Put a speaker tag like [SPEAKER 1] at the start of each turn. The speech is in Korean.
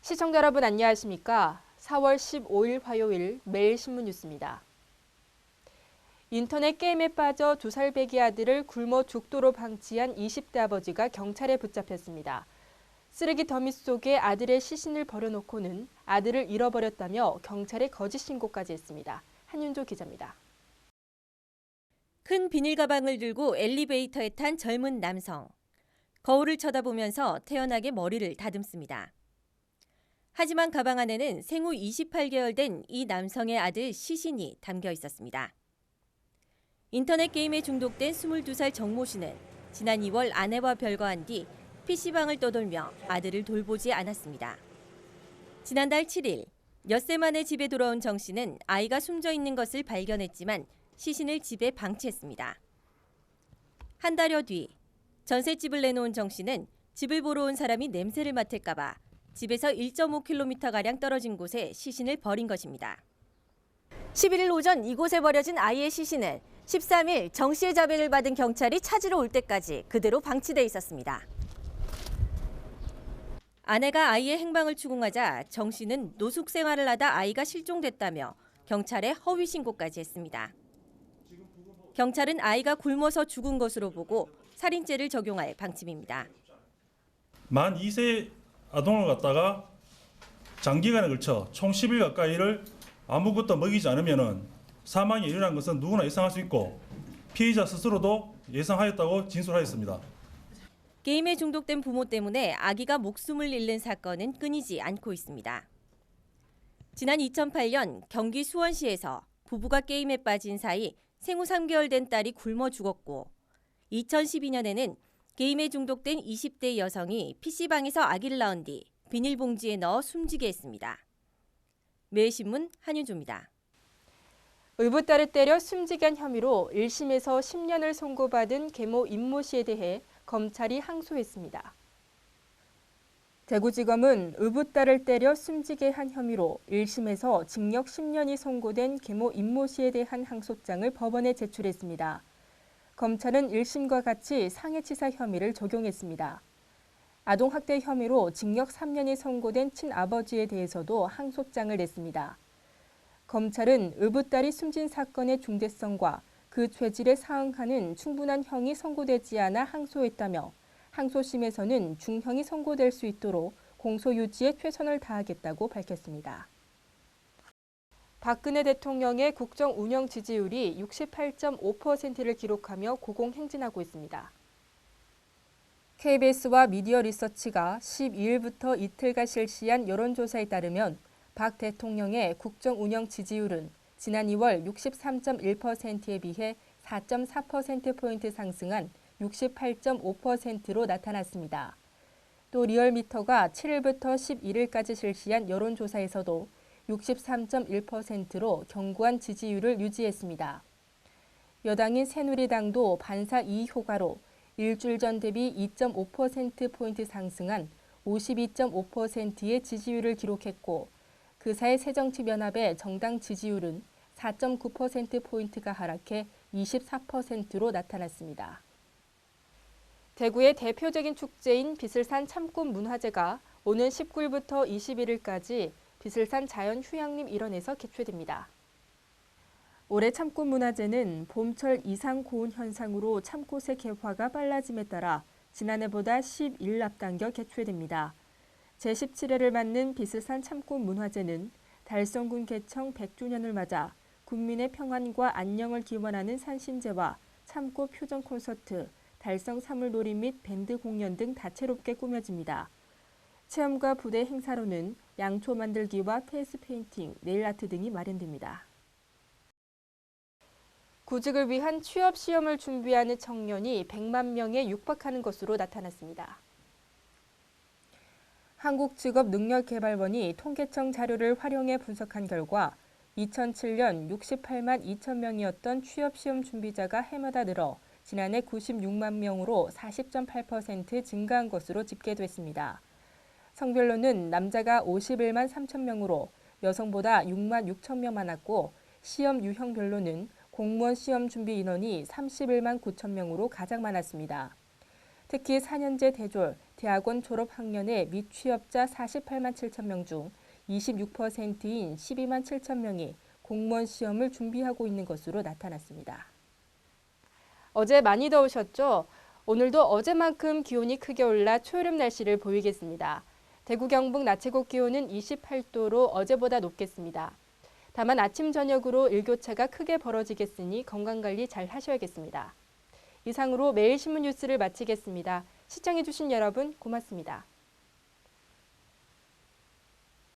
[SPEAKER 1] 시청자 여러분 안녕하십니까? 4월 15일 화요일 매일신문 뉴스입니다. 인터넷 게임에 빠져 2살 배기 아들을 굶어 죽도록 방치한 20대 아버지가 경찰에 붙잡혔습니다. 쓰레기 더미 속에 아들의 시신을 버려놓고는 아들을 잃어버렸다며 경찰에 거짓 신고까지 했습니다. 한윤조 기자입니다.
[SPEAKER 2] 큰 비닐 가방을 들고 엘리베이터에 탄 젊은 남성. 거울을 쳐다보면서 태연하게 머리를 다듬습니다. 하지만 가방 안에는 생후 28개월 된 이 남성의 아들 시신이 담겨 있었습니다. 인터넷 게임에 중독된 22살 정모 씨는 지난 2월 아내와 별거한 뒤 PC방을 떠돌며 아들을 돌보지 않았습니다. 지난달 7일, 엿새 만에 집에 돌아온 정 씨는 아이가 숨져 있는 것을 발견했지만 시신을 집에 방치했습니다. 한 달여 뒤, 전셋집을 내놓은 정 씨는 집을 보러 온 사람이 냄새를 맡을까 봐 집에서 1.5km가량 떨어진 곳에 시신을 버린 것입니다. 11일 오전 이곳에 버려진 아이의 시신은 13일 정 씨의 자백을 받은 경찰이 찾으러 올 때까지 그대로 방치돼 있었습니다. 아내가 아이의 행방을 추궁하자 정 씨는 노숙 생활을 하다 아이가 실종됐다며 경찰에 허위 신고까지 했습니다. 경찰은 아이가 굶어서 죽은 것으로 보고 살인죄를 적용할 방침입니다.
[SPEAKER 3] 만 2세 아동을 갖다가 장기간에 걸쳐 총 10일 가까이를 아무것도 먹이지 않으면 사망이 일어난 것은 누구나 예상할 수 있고 피해자 스스로도 예상하였다고 진술하였습니다.
[SPEAKER 2] 게임에 중독된 부모 때문에 아기가 목숨을 잃는 사건은 끊이지 않고 있습니다. 지난 2008년 경기 수원시에서 부부가 게임에 빠진 사이 생후 3개월 된 딸이 굶어 죽었고 2012년에는 게임에 중독된 20대 여성이 PC방에서 아기를 낳은 뒤 비닐봉지에 넣어 숨지게 했습니다. 매일신문 한윤조입니다.
[SPEAKER 1] 의붓딸을 때려 숨지게 한 혐의로 1심에서 10년을 선고받은 계모 임모 씨에 대해 검찰이 항소했습니다. 대구지검은 의붓딸을 때려 숨지게 한 혐의로 1심에서 징역 10년이 선고된 계모 임모 씨에 대한 항소장을 법원에 제출했습니다. 검찰은 1심과 같이 상해치사 혐의를 적용했습니다. 아동학대 혐의로 징역 3년이 선고된 친아버지에 대해서도 항소장을 냈습니다. 검찰은 의붓딸이 숨진 사건의 중대성과 그 죄질에 상응하는 충분한 형이 선고되지 않아 항소했다며 항소심에서는 중형이 선고될 수 있도록 공소 유지에 최선을 다하겠다고 밝혔습니다. 박근혜 대통령의 국정 운영 지지율이 68.5%를 기록하며 고공행진하고 있습니다. KBS와 미디어 리서치가 12일부터 이틀간 실시한 여론조사에 따르면 박 대통령의 국정 운영 지지율은 지난 2월 63.1%에 비해 4.4%포인트 상승한 68.5%로 나타났습니다. 또 리얼미터가 7일부터 11일까지 실시한 여론조사에서도 63.1%로 견고한 지지율을 유지했습니다. 여당인 새누리당도 반사 이의 효과로 일주일 전 대비 2.5%포인트 상승한 52.5%의 지지율을 기록했고 그 사이 새정치연합의 정당 지지율은 4.9%포인트가 하락해 24%로 나타났습니다. 대구의 대표적인 축제인 비슬산 참꽃 문화제가 오는 19일부터 21일까지 비슬산 자연휴양림 일원에서 개최됩니다. 올해 참꽃 문화제는 봄철 이상 고온 현상으로 참꽃의 개화가 빨라짐에 따라 지난해보다 10일 앞당겨 개최됩니다. 제17회를 맞는 비슬산 참꽃 문화제는 달성군 개청 100주년을 맞아 국민의 평안과 안녕을 기원하는 산신제와 참꽃 표정 콘서트, 달성 사물놀이 및 밴드 공연 등 다채롭게 꾸며집니다. 체험과 부대 행사로는 양초 만들기와 페이스 페인팅, 네일 아트 등이 마련됩니다. 구직을 위한 취업 시험을 준비하는 청년이 100만 명에 육박하는 것으로 나타났습니다. 한국직업능력개발원이 통계청 자료를 활용해 분석한 결과 2007년 68만 2천 명이었던 취업시험 준비자가 해마다 늘어 지난해 96만 명으로 40.8% 증가한 것으로 집계됐습니다. 성별로는 남자가 51만 3천 명으로 여성보다 6만 6천 명 많았고 시험 유형별로는 공무원 시험 준비 인원이 31만 9천 명으로 가장 많았습니다. 특히 4년제 대졸, 대학원 졸업 학년의 미취업자 48만 7천 명 중 26%인 12만 7천 명이 공무원 시험을 준비하고 있는 것으로 나타났습니다. 어제 많이 더우셨죠? 오늘도 어제만큼 기온이 크게 올라 초여름 날씨를 보이겠습니다. 대구 경북 낮 최고 기온은 28도로 어제보다 높겠습니다. 다만 아침 저녁으로 일교차가 크게 벌어지겠으니 건강관리 잘 하셔야겠습니다. 이상으로 매일신문 뉴스를 마치겠습니다. 시청해주신 여러분 고맙습니다.